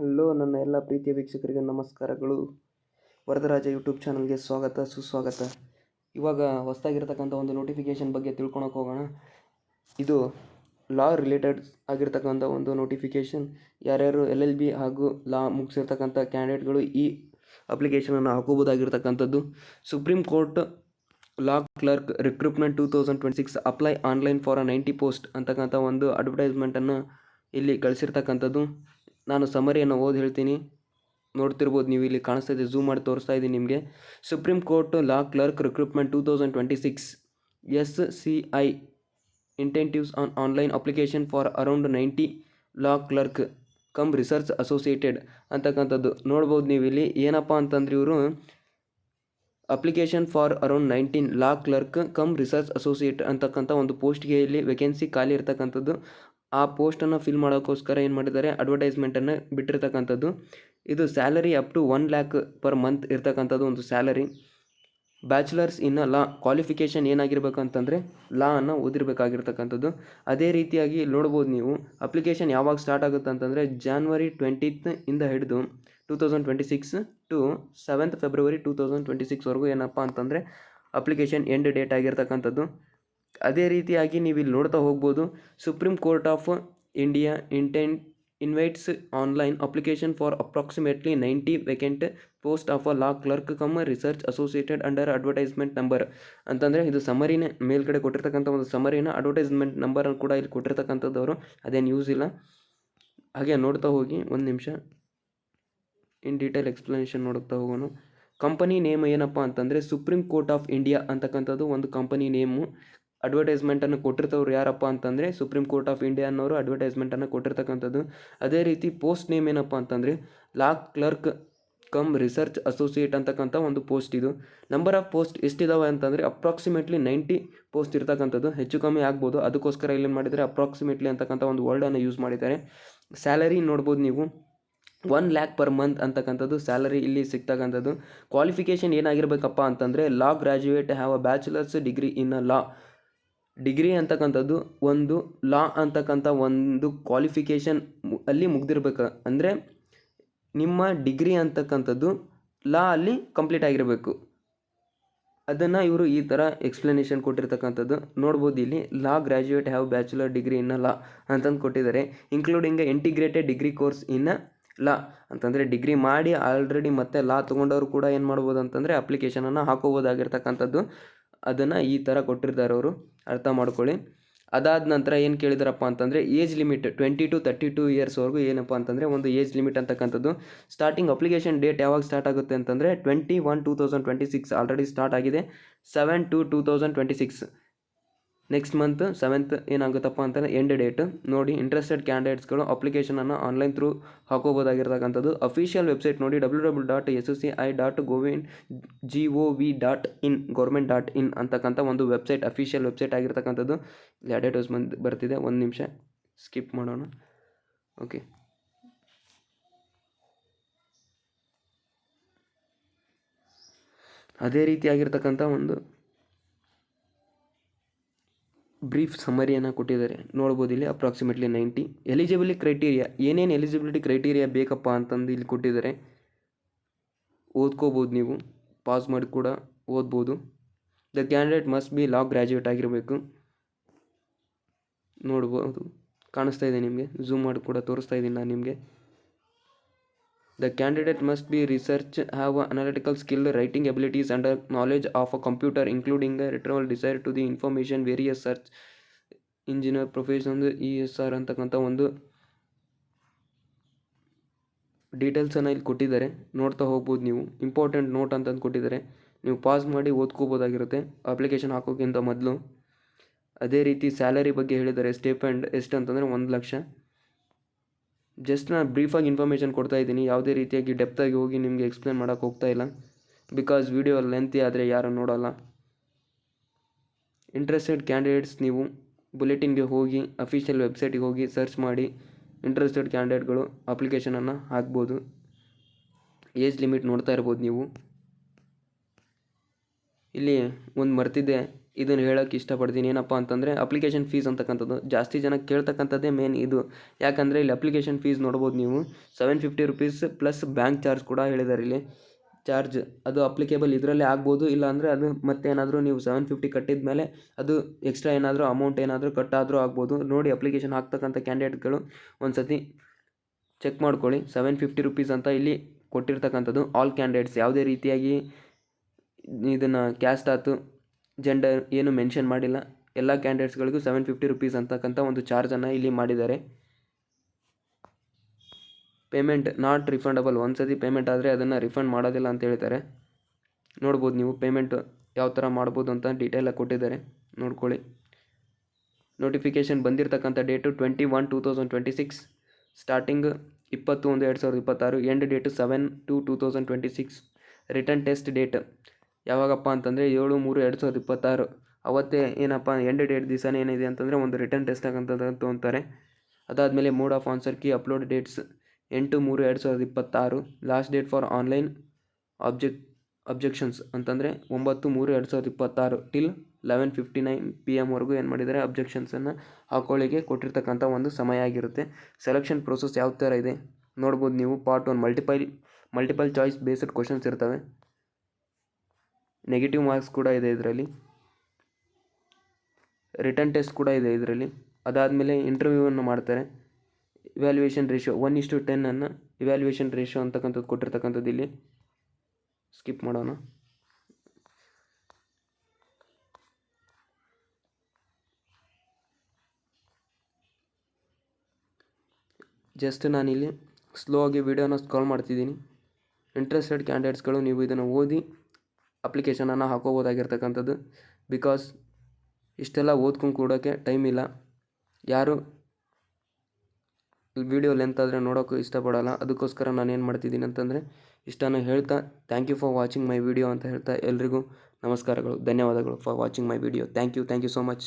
Hello ನನ್ನ ಎಲ್ಲ ಪ್ರೀತಿಯ ವೀಕ್ಷಕರಿಗೆ ನಮಸ್ಕಾರಗಳು. ವರದರಾಜ ಯೂಟ್ಯೂಬ್ ಚಾನಲ್ಗೆ ಸ್ವಾಗತ ಸುಸ್ವಾಗತ. ಇವಾಗ ಹೊಸದಾಗಿರ್ತಕ್ಕಂಥ ಒಂದು ನೋಟಿಫಿಕೇಷನ್ ಬಗ್ಗೆ ತಿಳ್ಕೊಳಕ್ಕೆ ಹೋಗೋಣ. ಇದು ಲಾ ರಿಲೇಟೆಡ್ ಆಗಿರ್ತಕ್ಕಂಥ ಒಂದು ನೋಟಿಫಿಕೇಷನ್. ಯಾರ್ಯಾರು LLB ಹಾಗೂ ಲಾ ಮುಗಿಸಿರ್ತಕ್ಕಂಥ ಕ್ಯಾಂಡಿಡೇಟ್ಗಳು ಈ ಅಪ್ಲಿಕೇಶನನ್ನು ಹಾಕೋಬೋದಾಗಿರ್ತಕ್ಕಂಥದ್ದು. Supreme Court law clerk recruitment 2026 apply online for 90 post ಅಂತಕ್ಕಂಥ ಒಂದು ಅಡ್ವರ್ಟೈಸ್ಮೆಂಟನ್ನು ಇಲ್ಲಿ ಕಳಿಸಿರ್ತಕ್ಕಂಥದ್ದು. ನಾನು ಸಮರಿಯನ್ನು ಓದಿ ಹೇಳ್ತೀನಿ, ನೋಡ್ತಿರ್ಬೋದು ನೀವು. ಇಲ್ಲಿ ಕಾಣಿಸ್ತಾ ಇದೆ, ಝೂಮ್ ಮಾಡಿ ತೋರಿಸ್ತಾ ಇದ್ದೀನಿ ನಿಮಗೆ. Supreme Court law clerk recruitment 2026 SCI intends on online application for around 90 law clerk cum research associated ಅಂತಕ್ಕಂಥದ್ದು ನೋಡ್ಬೋದು ನೀವು. ಇಲ್ಲಿ ಏನಪ್ಪ ಅಂತಂದ್ರೆ ಇವರು application for around 19 law clerk cum research associate ಅಂತಕ್ಕಂಥ ಒಂದು ಪೋಸ್ಟ್ಗೆ ಇಲ್ಲಿ ವೇಕೆನ್ಸಿ ಖಾಲಿ ಇರ್ತಕ್ಕಂಥದ್ದು. ಆ ಪೋಸ್ಟನ್ನು ಫಿಲ್ ಮಾಡೋಕ್ಕೋಸ್ಕರ ಏನು ಮಾಡಿದ್ದಾರೆ, ಅಡ್ವರ್ಟೈಸ್ಮೆಂಟನ್ನು ಬಿಟ್ಟಿರ್ತಕ್ಕಂಥದ್ದು. ಇದು salary up to 1 lakh per month ಇರ್ತಕ್ಕಂಥದ್ದು ಒಂದು salary. Bachelors in law qualification ಏನಾಗಿರ್ಬೇಕು ಅಂತಂದರೆ ಲಾ ಅನ್ನು ಓದಿರಬೇಕಾಗಿರ್ತಕ್ಕಂಥದ್ದು. ಅದೇ ರೀತಿಯಾಗಿ ನೋಡ್ಬೋದು ನೀವು, ಅಪ್ಲಿಕೇಶನ್ ಯಾವಾಗ ಸ್ಟಾರ್ಟ್ ಆಗುತ್ತೆ ಅಂತಂದರೆ January 20th ಇಂದ ಹಿಡಿದು 2026 ಟು 7th February 2026ವರೆಗೂ ಏನಪ್ಪ ಅಂತಂದರೆ ಅಪ್ಲಿಕೇಶನ್ ಎಂಡ್ ಡೇಟ್ ಆಗಿರ್ತಕ್ಕಂಥದ್ದು. ಅದೇ ರೀತಿಯಾಗಿ ನೀವು ಇಲ್ಲಿ ನೋಡ್ತಾ ಹೋಗ್ಬೋದು, supreme court of India invites online application for approximately 90 vacant post of a law clerk cum research associated under advertisement number ಅಂತಂದರೆ ಇದು ಸಮರಿನೇ, ಮೇಲ್ಗಡೆ ಕೊಟ್ಟಿರ್ತಕ್ಕಂಥ ಒಂದು ಸಮರಿನ ಅಡ್ವರ್ಟೈಸ್ಮೆಂಟ್ ನಂಬರ್ ಕೂಡ ಇಲ್ಲಿ ಕೊಟ್ಟಿರ್ತಕ್ಕಂಥದ್ದವರು, ಅದೇನು ಯೂಸ್ ಇಲ್ಲ. ಹಾಗೆ ನೋಡ್ತಾ ಹೋಗಿ, ಒಂದು ನಿಮಿಷ ಇನ್ ಡೀಟೇಲ್ ಎಕ್ಸ್ಪ್ಲನೇಷನ್ ನೋಡ್ತಾ ಹೋಗೋಣ. ಕಂಪನಿ ನೇಮ್ ಏನಪ್ಪ ಅಂತಂದರೆ ಸುಪ್ರೀಂ ಕೋರ್ಟ್ ಆಫ್ ಇಂಡಿಯಾ ಅಂತಕ್ಕಂಥದ್ದು ಒಂದು ಕಂಪನಿ ನೇಮು. ಅಡ್ವರ್ಟೈಸ್ಮೆಂಟನ್ನು ಕೊಟ್ಟಿರ್ತವ್ರು ಯಾರಪ್ಪ ಅಂತಂದರೆ ಸುಪ್ರೀಂ ಕೋರ್ಟ್ ಆಫ್ ಇಂಡಿಯಾ ಅನ್ನೋರು ಅಡ್ವರ್ಟೈಸ್ಮೆಂಟನ್ನು ಕೊಟ್ಟಿರ್ತಕ್ಕಂಥದ್ದು. ಅದೇ ರೀತಿ ಪೋಸ್ಟ್ ನೇಮ್ ಏನಪ್ಪ ಅಂತಂದರೆ ಲಾ ಕ್ಲರ್ಕ್ ಕಮ್ ರಿಸರ್ಚ್ ಅಸೋಸಿಯೇಟ್ ಅಂತಕ್ಕಂಥ ಒಂದು ಪೋಸ್ಟ್ ಇದು. ನಂಬರ್ ಆಫ್ ಪೋಸ್ಟ್ ಎಷ್ಟಿದಾವೆ ಅಂತಂದರೆ ಅಪ್ರಾಕ್ಸಿಮೇಟ್ಲಿ 90 ಪೋಸ್ಟ್ ಇರ್ತಕ್ಕಂಥದ್ದು, ಹೆಚ್ಚು ಕಮ್ಮಿ ಆಗ್ಬೋದು. ಅದಕ್ಕೋಸ್ಕರ ಇಲ್ಲಿ ಮಾಡಿದರೆ ಅಪ್ರಾಕ್ಸಿಮೇಟ್ಲಿ ಅಂತಕ್ಕಂಥ ಒಂದು ವರ್ಡನ್ನು ಯೂಸ್ ಮಾಡಿದ್ದಾರೆ. ಸ್ಯಾಲರಿ ನೋಡ್ಬೋದು ನೀವು, 1 lakh ಪರ್ ಮಂತ್ ಅಂತಕ್ಕಂಥದ್ದು ಸ್ಯಾಲರಿ ಇಲ್ಲಿ ಸಿಗ್ತಕ್ಕಂಥದ್ದು. ಕ್ವಾಲಿಫಿಕೇಷನ್ ಏನಾಗಿರ್ಬೇಕಪ್ಪ ಅಂತಂದರೆ law graduate have a bachelors degree in a law. Degree ಅಂತಕ್ಕಂಥದ್ದು ಒಂದು ಲಾ ಅಂತಕ್ಕಂಥ ಒಂದು ಕ್ವಾಲಿಫಿಕೇಷನ್ ಅಲ್ಲಿ ಮುಗ್ದಿರ್ಬೇಕು. ಅಂದರೆ ನಿಮ್ಮ ಡಿಗ್ರಿ ಅಂತಕ್ಕಂಥದ್ದು ಲಾ ಅಲ್ಲಿ ಕಂಪ್ಲೀಟ್ ಆಗಿರಬೇಕು. ಅದನ್ನು ಇವರು ಈ ಥರ ಎಕ್ಸ್ಪ್ಲನೇಷನ್ ಕೊಟ್ಟಿರ್ತಕ್ಕಂಥದ್ದು ನೋಡ್ಬೋದು. ಇಲ್ಲಿ law graduate have bachelor degree in a law ಅಂತಂದು ಕೊಟ್ಟಿದ್ದಾರೆ. Including integrated degree course in law ಅಂತಂದರೆ ಡಿಗ್ರಿ ಮಾಡಿ ಆಲ್ರೆಡಿ ಮತ್ತೆ ಲಾ ತೊಗೊಂಡವರು ಕೂಡ ಏನು ಮಾಡ್ಬೋದು ಅಂತಂದರೆ ಅಪ್ಲಿಕೇಶನನ್ನು ಹಾಕೋಬೋದಾಗಿರ್ತಕ್ಕಂಥದ್ದು. ಅದನ್ನು ಈ ಥರ ಕೊಟ್ಟಿರ್ತಾರೆ ಅವರು, ಅರ್ಥ ಮಾಡ್ಕೊಳ್ಳಿ. ಅದಾದ ನಂತರ ಏನು ಕೇಳಿದಾರಪ್ಪ ಅಂತಂದರೆ ಏಜ್ ಲಿಮಿಟ್ 20 to 32 ಇಯರ್ಸ್ವರೆಗೂ ಏನಪ್ಪ ಅಂತಂದರೆ ಒಂದು ಏಜ್ ಲಿಮಿಟ್ ಅಂತಕ್ಕಂಥದ್ದು. ಸ್ಟಾರ್ಟಿಂಗ್ ಅಪ್ಲಿಕೇಶನ್ ಡೇಟ್ ಯಾವಾಗ ಸ್ಟಾರ್ಟ್ ಆಗುತ್ತೆ ಅಂತಂದರೆ 21/2026 ಆಲ್ರೆಡಿ ಸ್ಟಾರ್ಟ್ ಆಗಿದೆ. 7/2/2026 ನೆಕ್ಸ್ಟ್ ಮಂತ್ 7th ಏನಾಗುತ್ತಪ್ಪ ಅಂತಂದರೆ ಎಂಡ್ ಡೇಟ್ ನೋಡಿ. ಇಂಟ್ರೆಸ್ಟೆಡ್ ಕ್ಯಾಂಡಿಡೇಟ್ಸ್ಗಳು ಅಪ್ಲಿಕೇಶನನ್ನು ಆನ್ಲೈನ್ ಥ್ರೂ ಹಾಕೋಬೋದಾಗಿರ್ತಕ್ಕಂಥದ್ದು. ಅಫಿಷಿಯಲ್ ವೆಬ್ಸೈಟ್ ನೋಡಿ www.sci.gov.in government.in ಅಂತಕ್ಕಂಥ ಒಂದು ವೆಬ್ಸೈಟ್, ಅಫಿಷಿಯಲ್ ವೆಬ್ಸೈಟ್ ಆಗಿರ್ತಕ್ಕಂಥದ್ದು. ಇಲ್ಲಿ ಅಡ್ವರ್ಟೈಸ್ಮೆಂಟ್ ಬರ್ತಿದೆ, ಒಂದು ನಿಮಿಷ ಸ್ಕಿಪ್ ಮಾಡೋಣ. ಓಕೆ, ಅದೇ ರೀತಿಯಾಗಿರ್ತಕ್ಕಂಥ ಒಂದು ಬ್ರೀಫ್ ಸಮರಿಯನ್ನು ಕೊಟ್ಟಿದ್ದಾರೆ ನೋಡ್ಬೋದು. ಇಲ್ಲಿ ಅಪ್ರಾಕ್ಸಿಮೇಟ್ಲಿ 90 ಎಲಿಜಿಬಿಲಿಟಿ ಕ್ರೈಟೀರಿಯಾ, ಏನೇನು ಎಲಿಜಿಬಿಲಿಟಿ ಕ್ರೈಟೀರಿಯಾ ಬೇಕಪ್ಪ ಅಂತಂದು ಇಲ್ಲಿ ಕೊಟ್ಟಿದ್ದಾರೆ. ಓದ್ಕೋಬೋದು ನೀವು, ಪಾಸ್ ಮಾಡಿ ಕೂಡ ಓದ್ಬೋದು. The candidate must B law graduate ಆಗಿರಬೇಕು. ನೋಡ್ಬೋದು, ಕಾಣಿಸ್ತಾ ಇದೆ ನಿಮಗೆ, ಝೂಮ್ ಮಾಡಿ ಕೂಡ ತೋರಿಸ್ತಾ ಇದ್ದೀನಿ ನಾನು ನಿಮಗೆ. The candidate must be research have analytical skill, writing abilities and knowledge of a computer including retrieval desire to the information, various search engineer profession ESR ಅಂತಕ್ಕಂಥ ಒಂದು ಡೀಟೇಲ್ಸನ್ನು ಇಲ್ಲಿ ಕೊಟ್ಟಿದ್ದಾರೆ. ನೋಡ್ತಾ ಹೋಗ್ಬೋದು ನೀವು, ಇಂಪಾರ್ಟೆಂಟ್ ನೋಟ್ ಅಂತಂದು ಕೊಟ್ಟಿದ್ದಾರೆ. ನೀವು ಪಾಸ್ ಮಾಡಿ ಓದ್ಕೋಬೋದಾಗಿರುತ್ತೆ ಅಪ್ಲಿಕೇಶನ್ ಹಾಕೋಕ್ಕಿಂತ ಮೊದಲು. ಅದೇ ರೀತಿ ಸ್ಯಾಲರಿ ಬಗ್ಗೆ ಹೇಳಿದ್ದಾರೆ. ಸ್ಟೇಪೆಂಡ್ ಎಷ್ಟು ಅಂತಂದರೆ 1 ಲಕ್ಷ. ಜಸ್ಟ್ ನಾನು ಬ್ರೀಫಾಗಿ ಇನ್ಫಾರ್ಮೇಷನ್ ಕೊಡ್ತಾ ಇದ್ದೀನಿ, ಯಾವುದೇ ರೀತಿಯಾಗಿ ಡೆಪ್ತಾಗಿ ಹೋಗಿ ನಿಮಗೆ ಎಕ್ಸ್ಪ್ಲೇನ್ ಮಾಡೋಕ್ಕೆ ಹೋಗ್ತಾ ಇಲ್ಲ, ಬಿಕಾಸ್ ವಿಡಿಯೋ ಲೆಂತಿ ಆದರೆ ಯಾರು ನೋಡೋಲ್ಲ. ಇಂಟ್ರೆಸ್ಟೆಡ್ ಕ್ಯಾಂಡಿಡೇಟ್ಸ್ ನೀವು ಬುಲೆಟಿನ್ಗೆ ಹೋಗಿ ಅಫಿಷಿಯಲ್ ವೆಬ್ಸೈಟಿಗೆ ಹೋಗಿ ಸರ್ಚ್ ಮಾಡಿ ಇಂಟ್ರೆಸ್ಟೆಡ್ ಕ್ಯಾಂಡಿಡೇಟ್ಗಳು ಅಪ್ಲಿಕೇಶನನ್ನು ಹಾಕ್ಬೋದು. ಏಜ್ ಲಿಮಿಟ್ ನೋಡ್ತಾ ಇರ್ಬೋದು ನೀವು. ಇಲ್ಲಿ ಒಂದು ಮರ್ತಿದ್ದೆ, ಇದನ್ನು ಹೇಳೋಕ್ಕೆ ಇಷ್ಟಪಡ್ತೀನಿ. ಏನಪ್ಪ ಅಂತಂದರೆ ಅಪ್ಲಿಕೇಶನ್ ಫೀಸ್ ಅಂತಕ್ಕಂಥದ್ದು ಜಾಸ್ತಿ ಜನ ಕೇಳ್ತಕ್ಕಂಥದ್ದೇ ಮೇನ್ ಇದು. ಯಾಕಂದರೆ ಇಲ್ಲಿ ಅಪ್ಲಿಕೇಶನ್ ಫೀಸ್ ನೋಡ್ಬೋದು ನೀವು, ₹750 ಪ್ಲಸ್ ಬ್ಯಾಂಕ್ ಚಾರ್ಜ್ ಕೂಡ ಹೇಳಿದ್ದಾರೆ ಇಲ್ಲಿ. ಚಾರ್ಜ್ ಅದು ಅಪ್ಲಿಕೇಬಲ್ ಇದರಲ್ಲೇ ಆಗ್ಬೋದು, ಇಲ್ಲಾಂದರೆ ಅದು ಮತ್ತೇನಾದರೂ ನೀವು 750 ಕಟ್ಟಿದ ಮೇಲೆ ಅದು ಎಕ್ಸ್ಟ್ರಾ ಏನಾದರೂ ಅಮೌಂಟ್ ಏನಾದರೂ ಕಟ್ಟಾದರೂ ಆಗ್ಬೋದು. ನೋಡಿ ಅಪ್ಲಿಕೇಶನ್ ಹಾಕ್ತಕ್ಕಂಥ ಕ್ಯಾಂಡಿಡೇಟ್ಗಳು ಒಂದು ಸತಿ ಚೆಕ್ ಮಾಡ್ಕೊಳ್ಳಿ. ₹750 ಅಂತ ಇಲ್ಲಿ ಕೊಟ್ಟಿರ್ತಕ್ಕಂಥದ್ದು. ಆಲ್ ಕ್ಯಾಂಡಿಡೇಟ್ಸ್ ಯಾವುದೇ ರೀತಿಯಾಗಿ ಇದನ್ನು ಕ್ಯಾಸ್ಟ್ ಆಯ್ತು ಜೆಂಡರ್ ಏನು ಮೆನ್ಷನ್ ಮಾಡಿಲ್ಲ. ಎಲ್ಲ ಕ್ಯಾಂಡಿಡೇಟ್ಸ್ಗಳಿಗೂ ₹750 ಅಂತಕ್ಕಂಥ ಒಂದು ಚಾರ್ಜನ್ನು ಇಲ್ಲಿ ಮಾಡಿದ್ದಾರೆ. ಪೇಮೆಂಟ್ ನಾಟ್ ರಿಫಂಡಬಲ್, ಒಂದು ಸತಿ ಪೇಮೆಂಟ್ ಆದರೆ ಅದನ್ನು ರಿಫಂಡ್ ಮಾಡೋದಿಲ್ಲ ಅಂತ ಹೇಳ್ತಾರೆ. ನೋಡ್ಬೋದು ನೀವು ಪೇಮೆಂಟ್ ಯಾವ ಥರ ಮಾಡ್ಬೋದು ಅಂತ ಡೀಟೇಲಾಗಿ ಕೊಟ್ಟಿದ್ದಾರೆ, ನೋಡ್ಕೊಳ್ಳಿ. ನೋಟಿಫಿಕೇಷನ್ ಬಂದಿರತಕ್ಕಂಥ date 21/2026, starting 20/1/2026, end date 7/2/2026. Written test date ಯಾವಾಗಪ್ಪ ಅಂತಂದರೆ 7/3/2026. ಅವತ್ತೇ ಏನಪ್ಪ ಎಂಡ್ ಡೇಟ್ ದಿವಸನೇ ಏನಿದೆ ಅಂತಂದರೆ ಒಂದು ರಿಟರ್ನ್ ಟೆಸ್ಟ್ ಆಗಂಥದ್ದು ತೊಗೊತಾರೆ. ಅದಾದಮೇಲೆ mode of answer key upload dates 8/3/2026. Last date for online objections ಅಂತಂದರೆ 9/3/2026 ಟಿಲ್ 11:59 PM ವರೆಗೂ ಏನು ಮಾಡಿದ್ದಾರೆ ಅಬ್ಜೆಕ್ಷನ್ಸನ್ನು ಹಾಕೊಳ್ಳಿಕ್ಕೆ ಕೊಟ್ಟಿರ್ತಕ್ಕಂಥ ಒಂದು ಸಮಯ ಆಗಿರುತ್ತೆ. ಸೆಲೆಕ್ಷನ್ ಪ್ರೋಸೆಸ್ ಯಾವ ಥರ ಇದೆ ನೋಡ್ಬೋದು ನೀವು. Part 1 multiple choice based questions ಇರ್ತವೆ. ನೆಗೆಟಿವ್ ಮಾರ್ಕ್ಸ್ ಕೂಡ ಇದೆ ಇದರಲ್ಲಿ. ರಿಟರ್ನ್ ಟೆಸ್ಟ್ ಕೂಡ ಇದೆ ಇದರಲ್ಲಿ. ಅದಾದಮೇಲೆ ಇಂಟರ್ವ್ಯೂವನ್ನು ಮಾಡ್ತಾರೆ. ಇವ್ಯಾಲ್ಯೂಯೇಷನ್ ರೇಷಿಯೋ 1:10 ಇವ್ಯಾಲ್ಯೂಯೇಷನ್ ರೇಷಿಯೋ ಅಂತಕ್ಕಂಥದ್ದು ಕೊಟ್ಟಿರ್ತಕ್ಕಂಥದ್ದು ಇಲ್ಲಿ. ಸ್ಕಿಪ್ ಮಾಡೋಣ. ಜಸ್ಟ್ ನಾನಿಲ್ಲಿ ಸ್ಲೋ ಆಗಿ ವಿಡಿಯೋನ ಸ್ಕ್ರಾಲ್ ಮಾಡ್ತಿದ್ದೀನಿ. ಇಂಟ್ರೆಸ್ಟೆಡ್ ಕ್ಯಾಂಡಿಡೇಟ್ಸ್ಗಳು ನೀವು ಇದನ್ನು ಓದಿ ಅಪ್ಲಿಕೇಶನನ್ನು ಹಾಕೋಬೋದಾಗಿರ್ತಕ್ಕಂಥದ್ದು. ಬಿಕಾಸ್ ಇಷ್ಟೆಲ್ಲ ಓದ್ಕೊಂಡು ಕೂಡೋಕ್ಕೆ ಟೈಮ್ ಇಲ್ಲ. ಯಾರು ವಿಡಿಯೋ ಲೆಂತ್ ಆದರೆ ನೋಡೋಕ್ಕೂ ಇಷ್ಟಪಡೋಲ್ಲ. ಅದಕ್ಕೋಸ್ಕರ ನಾನು ಏನು ಮಾಡ್ತಿದ್ದೀನಿ ಅಂತಂದರೆ ಇಷ್ಟನ್ನು ಹೇಳ್ತಾ thank you for watching my video ಅಂತ ಹೇಳ್ತಾ ಎಲ್ರಿಗೂ ನಮಸ್ಕಾರಗಳು, ಧನ್ಯವಾದಗಳು for watching my video. Thank you so much.